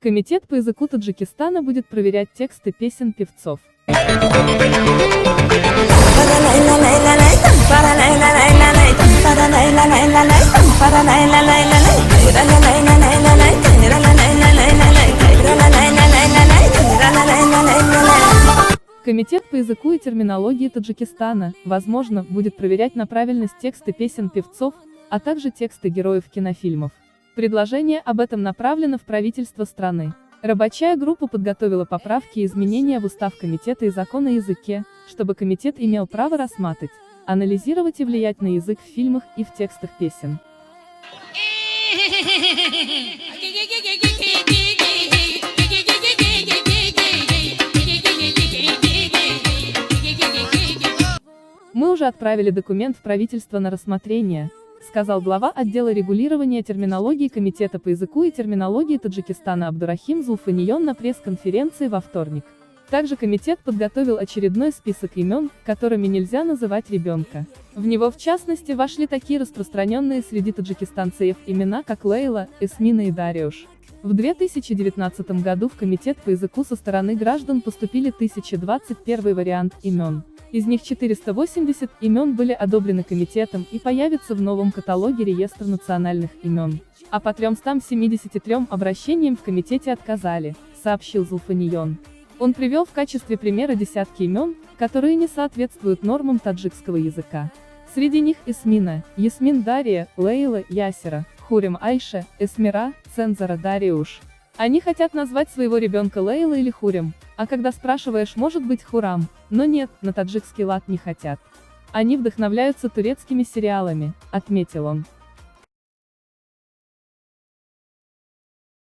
Комитет по языку Таджикистана будет проверять тексты песен певцов. Комитет по языку и терминологии Таджикистана, возможно, будет проверять на правильность тексты песен певцов, а также тексты героев кинофильмов. Предложение об этом направлено в правительство страны. Рабочая группа подготовила поправки и изменения в устав комитета и закон о языке, чтобы комитет имел право рассматривать, анализировать и влиять на язык в фильмах и в текстах песен. Мы уже отправили документ в правительство на рассмотрение, сказал глава отдела регулирования терминологии Комитета по языку и терминологии Таджикистана Абдурахим Зулфанион на пресс-конференции во вторник. Также комитет подготовил очередной список имен, которыми нельзя называть ребенка. В него в частности вошли такие распространенные среди таджикистанцев имена, как Лейла, Эсмина и Дариуш. В 2019 году в Комитет по языку со стороны граждан поступили 1021 вариант имен. Из них 480 имен были одобрены комитетом и появятся в новом каталоге реестра национальных имен. А по 373 обращениям в комитете отказали, сообщил Зулфанион. Он привел в качестве примера десятки имен, которые не соответствуют нормам таджикского языка. Среди них Эсмина, Ясмин Дария, Лейла, Ясера, Хурем Айша, Эсмира, Цензора Дариуш. Они хотят назвать своего ребенка Лейла или Хурем, а когда спрашиваешь, может быть Хурам, но нет, на таджикский лад не хотят. Они вдохновляются турецкими сериалами, отметил он.